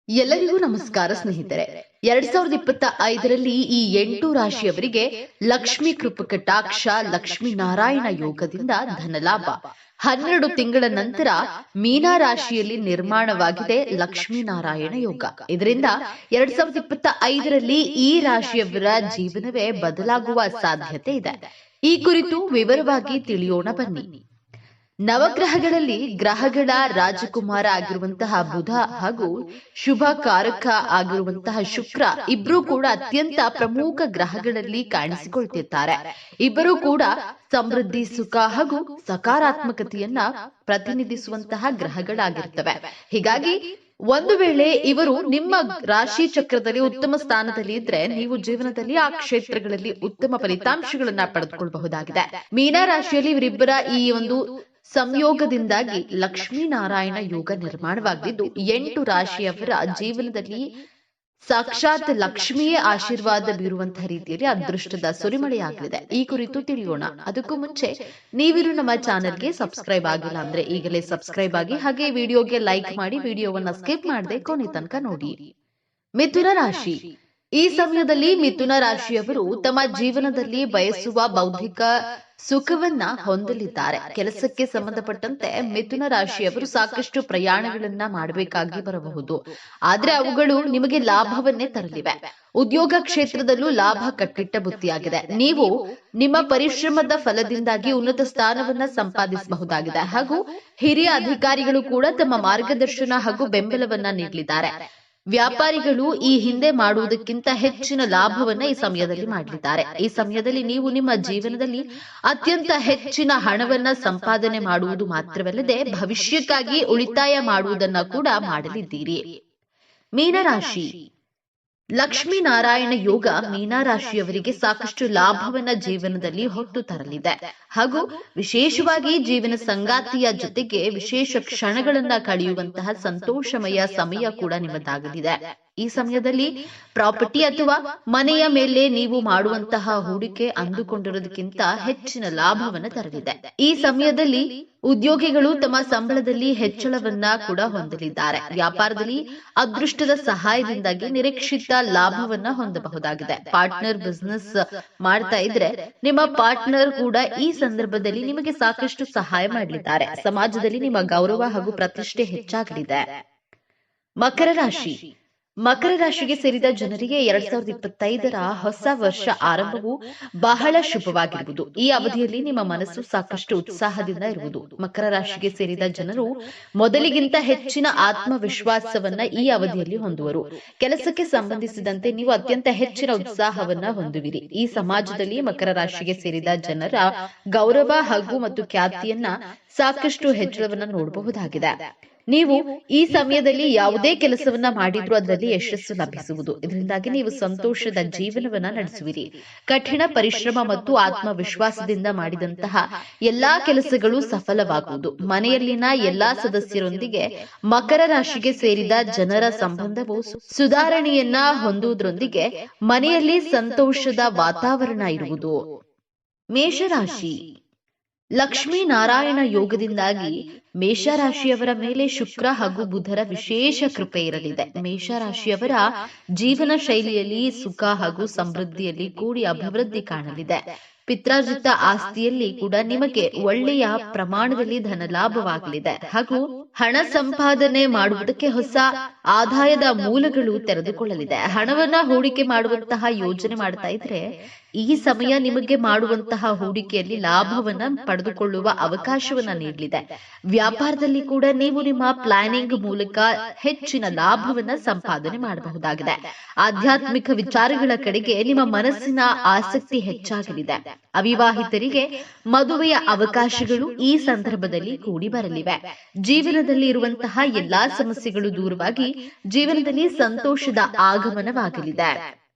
ಎಲ್ಲರಿಗೂ ನಮಸ್ಕಾರ ಸ್ನೇಹಿತರೆ. 2025ರಲ್ಲಿ ಈ 8 ರಾಶಿಯವರಿಗೆ ಲಕ್ಷ್ಮೀ ಕೃಪಕಟಾಕ್ಷ ಲಕ್ಷ್ಮೀ ನಾರಾಯಣ ಯೋಗದಿಂದ ಧನಲಾಭ. 12 ತಿಂಗಳ ನಂತರ ಮೀನ ರಾಶಿಯಲ್ಲಿ ನಿರ್ಮಾಣವಾಗಿದೆ ಲಕ್ಷ್ಮೀ ನಾರಾಯಣ ಯೋಗ. ಇದರಿಂದ 2025ರಲ್ಲಿ ಈ ರಾಶಿಯವರ ಜೀವನವೇ ಬದಲಾಗುವ ಸಾಧ್ಯತೆ ಇದೆ. ಈ ಕುರಿತು ವಿವರವಾಗಿ ತಿಳಿಯೋಣ ಬನ್ನಿ. ನವಗ್ರಹಗಳಲ್ಲಿ ಗ್ರಹಗಳ ರಾಜಕುಮಾರ ಆಗಿರುವಂತಹ ಬುಧ ಹಾಗೂ ಶುಭ ಕಾರಕ ಆಗಿರುವಂತಹ ಶುಕ್ರ ಇಬ್ಬರೂ ಕೂಡ ಅತ್ಯಂತ ಪ್ರಮುಖ ಗ್ರಹಗಳಲ್ಲಿ ಕಾಣಿಸಿಕೊಳ್ತಿದ್ದಾರೆ. ಇಬ್ಬರೂ ಕೂಡ ಸಮೃದ್ಧಿ, ಸುಖ ಹಾಗೂ ಸಕಾರಾತ್ಮಕತೆಯನ್ನ ಪ್ರತಿನಿಧಿಸುವಂತಹ ಗ್ರಹಗಳಾಗಿರ್ತವೆ. ಹೀಗಾಗಿ ಒಂದು ವೇಳೆ ಇವರು ನಿಮ್ಮ ರಾಶಿ ಚಕ್ರದಲ್ಲಿ ಉತ್ತಮ ಸ್ಥಾನದಲ್ಲಿ ಇದ್ರೆ ನೀವು ಜೀವನದಲ್ಲಿ ಆ ಕ್ಷೇತ್ರಗಳಲ್ಲಿ ಉತ್ತಮ ಫಲಿತಾಂಶಗಳನ್ನ ಪಡೆದುಕೊಳ್ಳಬಹುದಾಗಿದೆ. ಮೀನ ರಾಶಿಯಲ್ಲಿ ಇವರಿಬ್ಬರ ಈ ಒಂದು ಸಂಯೋಗದಿಂದಾಗಿ ಲಕ್ಷ್ಮೀನಾರಾಯಣ ಯೋಗ ನಿರ್ಮಾಣವಾಗಿದ್ದು 8 ರಾಶಿಯವರ ಜೀವನದಲ್ಲಿ ಸಾಕ್ಷಾತ್ ಲಕ್ಷ್ಮಿಯೇ ಆಶೀರ್ವಾದ ಬೀರುವಂತಹ ರೀತಿಯಲ್ಲಿ ಅದೃಷ್ಟದ ಸುರಿಮಳೆಯಾಗಲಿದೆ. ಈ ಕುರಿತು ತಿಳಿಯೋಣ. ಅದಕ್ಕೂ ಮುಂಚೆ ನೀವಿರು ನಮ್ಮ ಚಾನೆಲ್ಗೆ ಸಬ್ಸ್ಕ್ರೈಬ್ ಆಗಿಲ್ಲ ಅಂದ್ರೆ ಈಗಲೇ ಸಬ್ಸ್ಕ್ರೈಬ್ ಆಗಿ, ಹಾಗೆ ವಿಡಿಯೋಗೆ ಲೈಕ್ ಮಾಡಿ, ವಿಡಿಯೋವನ್ನ ಸ್ಕಿಪ್ ಮಾಡದೆ ಕೊನೆ ತನಕ ನೋಡಿ. ಮಿಥುನ ರಾಶಿ. ಈ ಸಮಯದಲ್ಲಿ ಮಿಥುನ ರಾಶಿಯವರು ತಮ್ಮ ಜೀವನದಲ್ಲಿ ಬಯಸುವ ಬೌದ್ಧಿಕ ಸುಖವನ್ನ ಹೊಂದಲಿದ್ದಾರೆ. ಕೆಲಸಕ್ಕೆ ಸಂಬಂಧಪಟ್ಟಂತೆ ಮಿಥುನ ರಾಶಿಯವರು ಸಾಕಷ್ಟು ಪ್ರಯಾಣಗಳನ್ನ ಮಾಡಬೇಕಾಗಿ ಬರಬಹುದು, ಆದ್ರೆ ಅವುಗಳು ನಿಮಗೆ ಲಾಭವನ್ನೇ ತರಲಿವೆ. ಉದ್ಯೋಗ ಕ್ಷೇತ್ರದಲ್ಲೂ ಲಾಭ ಕಟ್ಟಿಟ್ಟ ಬುತ್ತಿಯಾಗಿದೆ. ನೀವು ನಿಮ್ಮ ಪರಿಶ್ರಮದ ಫಲದಿಂದಾಗಿ ಉನ್ನತ ಸ್ಥಾನವನ್ನ ಸಂಪಾದಿಸಬಹುದಾಗಿದೆ ಹಾಗೂ ಹಿರಿಯ ಅಧಿಕಾರಿಗಳು ಕೂಡ ತಮ್ಮ ಮಾರ್ಗದರ್ಶನ ಹಾಗೂ ಬೆಂಬಲವನ್ನ ನೀಡಲಿದ್ದಾರೆ. ವ್ಯಾಪಾರಿಗಳು ಈ ಹಿಂದೆ ಮಾಡುವುದಕ್ಕಿಂತ ಹೆಚ್ಚಿನ ಲಾಭವನ್ನ ಈ ಸಮಯದಲ್ಲಿ ಮಾಡಲಿದ್ದಾರೆ. ಈ ಸಮಯದಲ್ಲಿ ನೀವು ನಿಮ್ಮ ಜೀವನದಲ್ಲಿ ಅತ್ಯಂತ ಹೆಚ್ಚಿನ ಹಣವನ್ನ ಸಂಪಾದನೆ ಮಾಡುವುದು ಮಾತ್ರವಲ್ಲದೆ ಭವಿಷ್ಯಕ್ಕಾಗಿ ಉಳಿತಾಯ ಮಾಡುವುದನ್ನ ಕೂಡ ಮಾಡಲಿದ್ದೀರಿ. ಮೀನರಾಶಿ. ಲಕ್ಷ್ಮೀ ನಾರಾಯಣ ಯೋಗ ಮೀನರಾಶಿಯವರಿಗೆ ಸಾಕಷ್ಟು ಲಾಭವನ್ನ ಜೀವನದಲ್ಲಿ ಹೊತ್ತು ತರಲಿದೆ ಹಾಗೂ ವಿಶೇಷವಾಗಿ ಜೀವನ ಸಂಗಾತಿಯ ಜೊತೆಗೆ ವಿಶೇಷ ಕ್ಷಣಗಳನ್ನ ಕಳೆಯುವಂತಹ ಸಂತೋಷಮಯ ಸಮಯ ಕೂಡ ನಿಮ್ಮದಾಗಲಿದೆ. ಈ ಸಮಯದಲ್ಲಿ ಪ್ರಾಪರ್ಟಿ ಅಥವಾ ಮನೆಯ ಮೇಲೆ ನೀವು ಮಾಡುವಂತಹ ಹೂಡಿಕೆ ಅಂದುಕೊಂಡಿರೋದಕ್ಕಿಂತ ಹೆಚ್ಚಿನ ಲಾಭವನ್ನ ತರಲಿದೆ. ಈ ಸಮಯದಲ್ಲಿ ಉದ್ಯೋಗಿಗಳು ತಮ್ಮ ಸಂಬಳದಲ್ಲಿ ಹೆಚ್ಚಳವನ್ನ ಕೂಡ ಹೊಂದಲಿದ್ದಾರೆ. ವ್ಯಾಪಾರದಲ್ಲಿ ಅದೃಷ್ಟದ ಸಹಾಯದಿಂದಾಗಿ ನಿರೀಕ್ಷಿತ ಲಾಭವನ್ನ ಹೊಂದಬಹುದಾಗಿದೆ. ಪಾರ್ಟ್ನರ್ ಬಿಸಿನೆಸ್ ಮಾಡ್ತಾ ಇದ್ರೆ ನಿಮ್ಮ ಪಾರ್ಟ್ನರ್ ಕೂಡ ಈ ಸಂದರ್ಭದಲ್ಲಿ ನಿಮಗೆ ಸಾಕಷ್ಟು ಸಹಾಯ ಮಾಡಲಿದ್ದಾರೆ. ಸಮಾಜದಲ್ಲಿ ನಿಮ್ಮ ಗೌರವ ಹಾಗೂ ಪ್ರತಿಷ್ಠೆ ಹೆಚ್ಚಾಗಲಿದೆ. ಮಕರ ರಾಶಿ. ಮಕರ ರಾಶಿಗೆ ಸೇರಿದ ಜನರಿಗೆ 2025ರ ಹೊಸ ವರ್ಷ ಆರಂಭವು ಬಹಳ ಶುಭವಾಗಿರುವುದು. ಈ ಅವಧಿಯಲ್ಲಿ ನಿಮ್ಮ ಮನಸ್ಸು ಸಾಕಷ್ಟು ಉತ್ಸಾಹದಿಂದ ಇರುವುದು. ಮಕರ ರಾಶಿಗೆ ಸೇರಿದ ಜನರು ಮೊದಲಿಗಿಂತ ಹೆಚ್ಚಿನ ಆತ್ಮವಿಶ್ವಾಸವನ್ನ ಈ ಅವಧಿಯಲ್ಲಿ ಹೊಂದುವರು. ಕೆಲಸಕ್ಕೆ ಸಂಬಂಧಿಸಿದಂತೆ ನೀವು ಅತ್ಯಂತ ಹೆಚ್ಚಿನ ಉತ್ಸಾಹವನ್ನ ಹೊಂದುವಿರಿ. ಈ ಸಮಾಜದಲ್ಲಿ ಮಕರ ರಾಶಿಗೆ ಸೇರಿದ ಜನರ ಗೌರವ ಹಾಗೂ ಮತ್ತು ಖ್ಯಾತಿಯನ್ನ ಸಾಕಷ್ಟು ಹೆಚ್ಚಳವನ್ನ ನೋಡಬಹುದಾಗಿದೆ. ನೀವು ಈ ಸಮಯದಲ್ಲಿ ಯಾವುದೇ ಕೆಲಸವನ್ನ ಮಾಡಿದ್ರೂ ಅದರಲ್ಲಿ ಯಶಸ್ಸು ಲಭಿಸುವುದು. ಇದರಿಂದಾಗಿ ನೀವು ಸಂತೋಷದ ಜೀವನವನ್ನ ನಡೆಸುವಿರಿ. ಕಠಿಣ ಪರಿಶ್ರಮ ಮತ್ತು ಆತ್ಮವಿಶ್ವಾಸದಿಂದ ಮಾಡಿದಂತಹ ಎಲ್ಲಾ ಕೆಲಸಗಳು ಸಫಲವಾಗುವುದು. ಮನೆಯಲ್ಲಿನ ಎಲ್ಲಾ ಸದಸ್ಯರೊಂದಿಗೆ ಮಕರ ರಾಶಿಗೆ ಸೇರಿದ ಜನರ ಸಂಬಂಧವು ಸುಧಾರಣೆಯನ್ನ ಹೊಂದುವುದರೊಂದಿಗೆ ಮನೆಯಲ್ಲಿ ಸಂತೋಷದ ವಾತಾವರಣ ಇರುವುದು. ಮೇಷರಾಶಿ. ಲಕ್ಷ್ಮೀ ನಾರಾಯಣ ಯೋಗದಿಂದಾಗಿ ಮೇಷರಾಶಿಯವರ ಮೇಲೆ ಶುಕ್ರ ಹಾಗೂ ಬುಧರ ವಿಶೇಷ ಕೃಪೆ ಇರಲಿದೆ. ಮೇಷರಾಶಿಯವರ ಜೀವನ ಶೈಲಿಯಲ್ಲಿ ಸುಖ ಹಾಗೂ ಸಮೃದ್ಧಿಯಲ್ಲಿ ಕೂಡಿ ಅಭಿವೃದ್ಧಿ ಕಾಣಲಿದೆ. ಪಿತ್ರಾರ್ಜಿತ ಆಸ್ತಿಯಲ್ಲಿ ಕೂಡ ನಿಮಗೆ ಒಳ್ಳೆಯ ಪ್ರಮಾಣದಲ್ಲಿ ಧನ ಲಾಭವಾಗಲಿದೆ ಹಾಗೂ ಹಣ ಸಂಪಾದನೆ ಮಾಡುವುದಕ್ಕೆ ಹೊಸ ಆದಾಯದ ಮೂಲಗಳು ತೆರೆದುಕೊಳ್ಳಲಿದೆ. ಹಣವನ್ನ ಹೂಡಿಕೆ ಮಾಡುವಂತಹ ಯೋಜನೆ ಮಾಡ್ತಾ ಇದ್ರೆ ಈ ಸಮಯ ನಿಮಗೆ ಮಾಡುವಂತಹ ಹೂಡಿಕೆಯಲ್ಲಿ ಲಾಭವನ್ನ ಪಡೆದುಕೊಳ್ಳುವ ಅವಕಾಶವನ್ನ ನೀಡಲಿದೆ. ವ್ಯಾಪಾರದಲ್ಲಿ ಕೂಡ ನೀವು ನಿಮ್ಮ ಪ್ಲಾನಿಂಗ್ ಮೂಲಕ ಹೆಚ್ಚಿನ ಲಾಭವನ್ನ ಸಂಪಾದನೆ ಮಾಡಬಹುದಾಗಿದೆ. ಆಧ್ಯಾತ್ಮಿಕ ವಿಚಾರಗಳ ಕಡೆಗೆ ನಿಮ್ಮ ಮನಸ್ಸಿನ ಆಸಕ್ತಿ ಹೆಚ್ಚಾಗಲಿದೆ. ಅವಿವಾಹಿತರಿಗೆ ಮದುವೆಯ ಅವಕಾಶಗಳು ಈ ಸಂದರ್ಭದಲ್ಲಿ ಕೂಡಿ ಬರಲಿವೆ. ಜೀವನದಲ್ಲಿ ಇರುವಂತಹ ಎಲ್ಲಾ ಸಮಸ್ಯೆಗಳು ದೂರವಾಗಿ ಜೀವನದಲ್ಲಿ ಸಂತೋಷದ ಆಗಮನವಾಗಲಿದೆ.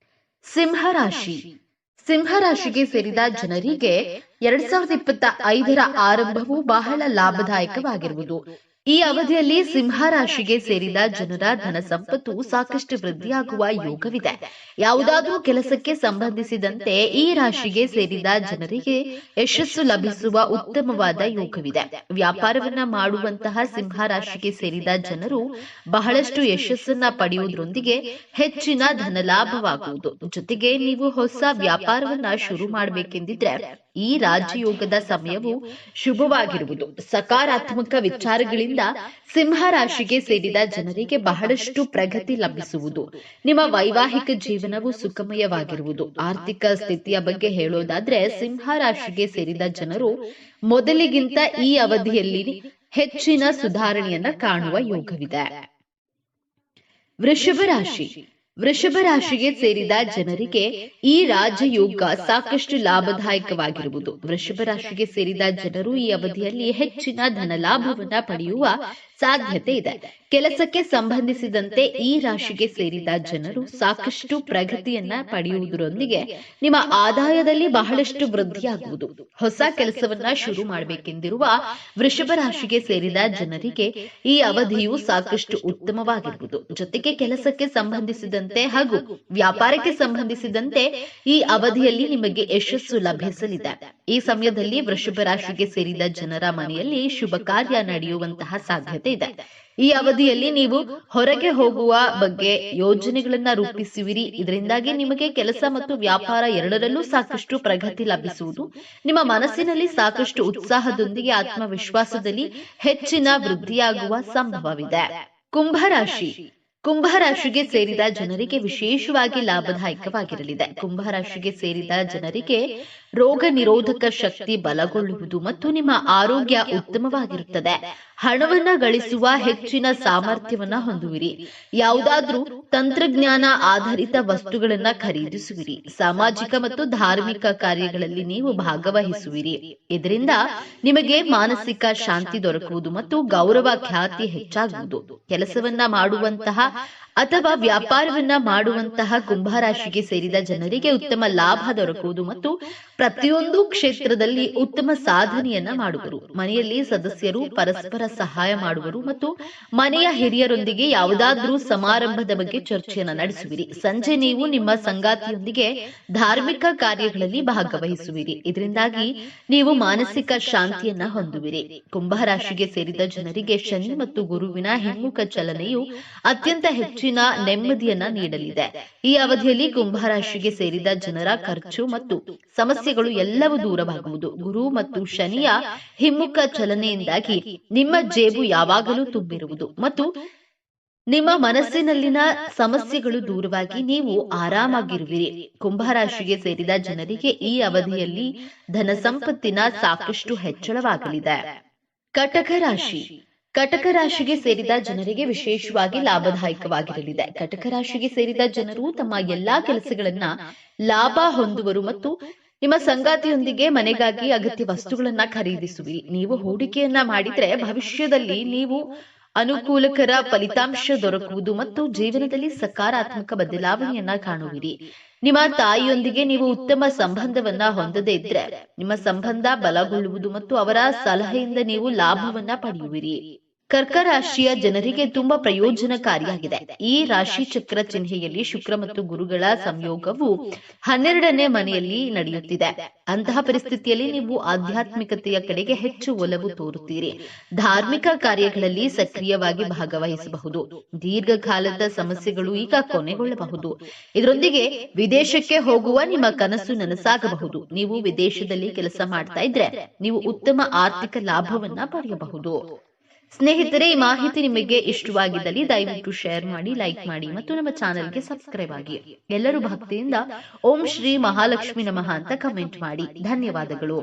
ಸಿಂಹರಾಶಿ. ಸಿಂಹರಾಶಿಗೆ ಸೇರಿದ ಜನರಿಗೆ 2025ರ ಆರಂಭವು ಬಹಳ ಲಾಭದಾಯಕವಾಗಿರುವುದು. ಈ ಅವಧಿಯಲ್ಲಿ ಸಿಂಹ ರಾಶಿಗೆ ಸೇರಿದ ಜನರ ಧನ ಸಂಪತ್ತು ಸಾಕಷ್ಟು ವೃದ್ಧಿಯಾಗುವ ಯೋಗವಿದೆ. ಯಾವುದಾದರೂ ಕೆಲಸಕ್ಕೆ ಸಂಬಂಧಿಸಿದಂತೆ ಈ ರಾಶಿಗೆ ಸೇರಿದ ಜನರಿಗೆ ಯಶಸ್ಸು ಲಭಿಸುವ ಉತ್ತಮವಾದ ಯೋಗವಿದೆ. ವ್ಯಾಪಾರವನ್ನ ಮಾಡುವಂತಹ ಸಿಂಹ ರಾಶಿಗೆ ಸೇರಿದ ಜನರು ಬಹಳಷ್ಟು ಯಶಸ್ಸನ್ನ ಪಡೆಯುವುದರೊಂದಿಗೆ ಹೆಚ್ಚಿನ ಧನಲಾಭವಾಗುವುದು. ಜೊತೆಗೆ ನೀವು ಹೊಸ ವ್ಯಾಪಾರವನ್ನ ಶುರು ಮಾಡಬೇಕೆಂದಿದ್ರೆ ಈ ರಾಜಯೋಗದ ಸಮಯವು ಶುಭವಾಗಿರುವುದು. ಸಕಾರಾತ್ಮಕ ವಿಚಾರಗಳಿಂದ ಸಿಂಹ ರಾಶಿಗೆ ಸೇರಿದ ಜನರಿಗೆ ಬಹಳಷ್ಟು ಪ್ರಗತಿ ಲಭಿಸುವುದು. ನಿಮ್ಮ ವೈವಾಹಿಕ ಜೀವನವು ಸುಖಮಯವಾಗಿರುವುದು. ಆರ್ಥಿಕ ಸ್ಥಿತಿಯ ಬಗ್ಗೆ ಹೇಳೋದಾದ್ರೆ ಸಿಂಹ ರಾಶಿಗೆ ಸೇರಿದ ಜನರು ಮೊದಲಿಗಿಂತ ಈ ಅವಧಿಯಲ್ಲಿ ಹೆಚ್ಚಿನ ಸುಧಾರಣೆಯನ್ನ ಕಾಣುವ ಯೋಗವಿದೆ. ವೃಷಭ ರಾಶಿ. ವೃಷಭ ರಾಶಿಗೆ ಸೇರಿದ ಜನರಿಗೆ ಈ ರಾಜಯೋಗ ಸಾಕಷ್ಟು ಲಾಭದಾಯಕವಾಗಿರುವುದು. ವೃಷಭ ರಾಶಿಗೆ ಸೇರಿದ ಜನರು ಈ ಅವಧಿಯಲ್ಲಿ ಹೆಚ್ಚಿನ ಧನಲಾಭವನ್ನ ಪಡೆಯುವ ಸಾಧ್ಯತೆ ಇದೆ. ಕೆಲಸಕ್ಕೆ ಸಂಬಂಧಿಸಿದಂತೆ ಈ ರಾಶಿಗೆ ಸೇರಿದ ಜನರು ಸಾಕಷ್ಟು ಪ್ರಗತಿಯನ್ನ ಪಡೆಯುವುದರೊಂದಿಗೆ ನಿಮ್ಮ ಆದಾಯದಲ್ಲಿ ಬಹಳಷ್ಟು ವೃದ್ಧಿಯಾಗುವುದು. ಹೊಸ ಕೆಲಸವನ್ನ ಶುರು ಮಾಡಬೇಕೆಂದಿರುವ ವೃಷಭ ರಾಶಿಗೆ ಸೇರಿದ ಜನರಿಗೆ ಈ ಅವಧಿಯು ಸಾಕಷ್ಟು ಉತ್ತಮವಾಗಿರುವುದು. ಜೊತೆಗೆ ಕೆಲಸಕ್ಕೆ ಸಂಬಂಧಿಸಿದಂತೆ ಹಾಗೂ ವ್ಯಾಪಾರಕ್ಕೆ ಸಂಬಂಧಿಸಿದಂತೆ ಈ ಅವಧಿಯಲ್ಲಿ ನಿಮಗೆ ಯಶಸ್ಸು ಲಭಿಸಲಿದೆ. ಈ ಸಮಯದಲ್ಲಿ ವೃಷಭ ರಾಶಿಗೆ ಸೇರಿದ ಜನರ ಮನೆಯಲ್ಲಿ ಶುಭ ಕಾರ್ಯ ನಡೆಯುವಂತಹ ಸಾಧ್ಯತೆ ಇದೆ. ಈ ಅವಧಿಯಲ್ಲಿ ನೀವು ಹೊರಗೆ ಹೋಗುವ ಬಗ್ಗೆ ಯೋಜನೆಗಳನ್ನ ರೂಪಿಸುವಿರಿ. ಇದರಿಂದಾಗಿ ನಿಮಗೆ ಕೆಲಸ ಮತ್ತು ವ್ಯಾಪಾರ ಎರಡರಲ್ಲೂ ಸಾಕಷ್ಟು ಪ್ರಗತಿ ಲಭಿಸುವುದು. ನಿಮ್ಮ ಮನಸ್ಸಿನಲ್ಲಿ ಸಾಕಷ್ಟು ಉತ್ಸಾಹದೊಂದಿಗೆ ಆತ್ಮವಿಶ್ವಾಸದಲ್ಲಿ ಹೆಚ್ಚಿನ ವೃದ್ಧಿಯಾಗುವ ಸಂಭವವಿದೆ. ಕುಂಭರಾಶಿ. ಕುಂಭರಾಶಿಗೆ ಸೇರಿದ ಜನರಿಗೆ ವಿಶೇಷವಾಗಿ ಲಾಭದಾಯಕವಾಗಿರಲಿದೆ. ಕುಂಭರಾಶಿಗೆ ಸೇರಿದ ಜನರಿಗೆ ರೋಗ ನಿರೋಧಕ ಶಕ್ತಿ ಬಲಗೊಳ್ಳುವುದು ಮತ್ತು ನಿಮ್ಮ ಆರೋಗ್ಯ ಉತ್ತಮವಾಗಿರುತ್ತದೆ. ಹಣವನ್ನ ಗಳಿಸುವ ಹೆಚ್ಚಿನ ಸಾಮರ್ಥ್ಯವನ್ನ ಹೊಂದುವಿರಿ. ಯಾವುದಾದ್ರೂ ತಂತ್ರಜ್ಞಾನ ಆಧಾರಿತ ವಸ್ತುಗಳನ್ನ ಖರೀದಿಸುವಿರಿ. ಸಾಮಾಜಿಕ ಮತ್ತು ಧಾರ್ಮಿಕ ಕಾರ್ಯಗಳಲ್ಲಿ ನೀವು ಭಾಗವಹಿಸುವಿರಿ. ಇದರಿಂದ ನಿಮಗೆ ಮಾನಸಿಕ ಶಾಂತಿ ದೊರಕುವುದು ಮತ್ತು ಗೌರವ ಖ್ಯಾತಿ ಹೆಚ್ಚಾಗುವುದು. ಕೆಲಸವನ್ನ ಮಾಡುವಂತಹ ಅಥವಾ ವ್ಯಾಪಾರವನ್ನ ಮಾಡುವಂತಹ ಕುಂಭರಾಶಿಗೆ ಸೇರಿದ ಜನರಿಗೆ ಉತ್ತಮ ಲಾಭ ದೊರಕುವುದು ಮತ್ತು ಪ್ರತಿಯೊಂದು ಕ್ಷೇತ್ರದಲ್ಲಿ ಉತ್ತಮ ಸಾಧನೆಯನ್ನ ಮಾಡುವರು. ಮನೆಯಲ್ಲಿ ಸದಸ್ಯರು ಪರಸ್ಪರ ಸಹಾಯ ಮಾಡುವರು ಮತ್ತು ಮನೆಯ ಹಿರಿಯರೊಂದಿಗೆ ಯಾವುದಾದ್ರೂ ಸಮಾರಂಭದ ಬಗ್ಗೆ ಚರ್ಚೆಯನ್ನ ನಡೆಸುವಿರಿ. ಸಂಜೆ ನೀವು ನಿಮ್ಮ ಸಂಗಾತಿಯೊಂದಿಗೆ ಧಾರ್ಮಿಕ ಕಾರ್ಯಗಳಲ್ಲಿ ಭಾಗವಹಿಸುವಿರಿ. ಇದರಿಂದಾಗಿ ನೀವು ಮಾನಸಿಕ ಶಾಂತಿಯನ್ನ ಹೊಂದುವಿರಿ. ಕುಂಭರಾಶಿಗೆ ಸೇರಿದ ಜನರಿಗೆ ಶನಿ ಮತ್ತು ಗುರುವಿನ ಹಿಮ್ಮುಖ ಚಲನೆಯು ಅತ್ಯಂತ ಹೆಚ್ಚಿನ ನೆಮ್ಮದಿಯನ್ನ ನೀಡಲಿದೆ. ಈ ಅವಧಿಯಲ್ಲಿ ಕುಂಭರಾಶಿಗೆ ಸೇರಿದ ಜನರ ಖರ್ಚು ಮತ್ತು ಸಮಸ್ಯೆಗಳು ಎಲ್ಲವೂ ದೂರವಾಗುವುದು. ಗುರು ಮತ್ತು ಶನಿಯ ಹಿಮ್ಮುಖ ಚಲನೆಯಿಂದಾಗಿ ನಿಮ್ಮ ಜೇಬು ಯಾವಾಗಲೂ ತುಂಬಿರುವುದು ಮತ್ತು ನಿಮ್ಮ ಮನಸ್ಸಿನಲ್ಲಿನ ಸಮಸ್ಯೆಗಳು ದೂರವಾಗಿ ನೀವು ಆರಾಮಾಗಿರುವಿರಿ. ಕುಂಭರಾಶಿಗೆ ಸೇರಿದ ಜನರಿಗೆ ಈ ಅವಧಿಯಲ್ಲಿ ಧನ ಸಂಪತ್ತಿನ ಸಾಕಷ್ಟು ಹೆಚ್ಚಳವಾಗಲಿದೆ. ಕಟಕ ರಾಶಿ. ಕಟಕ ರಾಶಿಗೆ ಸೇರಿದ ಜನರಿಗೆ ವಿಶೇಷವಾಗಿ ಲಾಭದಾಯಕವಾಗಿರಲಿದೆ. ಕಟಕ ರಾಶಿಗೆ ಸೇರಿದ ಜನರು ತಮ್ಮ ಎಲ್ಲಾ ಕೆಲಸಗಳನ್ನ ಲಾಭ ಹೊಂದುವರು ಮತ್ತು ನಿಮ್ಮ ಸಂಗಾತಿಯೊಂದಿಗೆ ಮನೆಗಾಗಿ ಅಗತ್ಯ ವಸ್ತುಗಳನ್ನ ಖರೀದಿಸುವಿರಿ. ನೀವು ಹೂಡಿಕೆಯನ್ನ ಮಾಡಿದ್ರೆ ಭವಿಷ್ಯದಲ್ಲಿ ನೀವು ಅನುಕೂಲಕರ ಫಲಿತಾಂಶ ದೊರಕುವುದು ಮತ್ತು ಜೀವನದಲ್ಲಿ ಸಕಾರಾತ್ಮಕ ಬದಲಾವಣೆಯನ್ನ ಕಾಣುವಿರಿ. ನಿಮ್ಮ ತಾಯಿಯೊಂದಿಗೆ ನೀವು ಉತ್ತಮ ಸಂಬಂಧವನ್ನ ಹೊಂದದೇ ಇದ್ರೆ ನಿಮ್ಮ ಸಂಬಂಧ ಬಲಗೊಳ್ಳುವುದು ಮತ್ತು ಅವರ ಸಲಹೆಯಿಂದ ನೀವು ಲಾಭವನ್ನ ಪಡೆಯುವಿರಿ. ಕರ್ಕ ರಾಶಿಯ ಜನರಿಗೆ ತುಂಬಾ ಪ್ರಯೋಜನಕಾರಿಯಾಗಿದೆ. ಈ ರಾಶಿ ಚಕ್ರ ಚಿಹ್ನೆಯಲ್ಲಿ ಶುಕ್ರ ಮತ್ತು ಗುರುಗಳ ಸಂಯೋಗವು 12ನೇ ಮನೆಯಲ್ಲಿ ನಡೆಯುತ್ತಿದೆ. ಅಂತಹ ಪರಿಸ್ಥಿತಿಯಲ್ಲಿ ನೀವು ಆಧ್ಯಾತ್ಮಿಕತೆಯ ಕಡೆಗೆ ಹೆಚ್ಚು ಒಲವು ತೋರುತ್ತೀರಿ. ಧಾರ್ಮಿಕ ಕಾರ್ಯಗಳಲ್ಲಿ ಸಕ್ರಿಯವಾಗಿ ಭಾಗವಹಿಸಬಹುದು. ದೀರ್ಘಕಾಲದ ಸಮಸ್ಯೆಗಳು ಈಗ ಕೊನೆಗೊಳ್ಳಬಹುದು. ಇದರೊಂದಿಗೆ ವಿದೇಶಕ್ಕೆ ಹೋಗುವ ನಿಮ್ಮ ಕನಸು ನನಸಾಗಬಹುದು. ನೀವು ವಿದೇಶದಲ್ಲಿ ಕೆಲಸ ಮಾಡ್ತಾ ಇದ್ರೆ ನೀವು ಉತ್ತಮ ಆರ್ಥಿಕ ಲಾಭವನ್ನ ಪಡೆಯಬಹುದು. ಸ್ನೇಹಿತರೆ, ಈ ಮಾಹಿತಿ ನಿಮಗೆ ಇಷ್ಟವಾಗಿದ್ದಲ್ಲಿ ದಯವಿಟ್ಟು ಶೇರ್ ಮಾಡಿ, ಲೈಕ್ ಮಾಡಿ ಮತ್ತು ನಮ್ಮ ಚಾನೆಲ್ಗೆ ಸಬ್ಸ್ಕ್ರೈಬ್ ಆಗಿ. ಎಲ್ಲರೂ ಭಕ್ತಿಯಿಂದ ಓಂ ಶ್ರೀ ಮಹಾಲಕ್ಷ್ಮಿ ನಮಃ ಅಂತ ಕಮೆಂಟ್ ಮಾಡಿ. ಧನ್ಯವಾದಗಳು.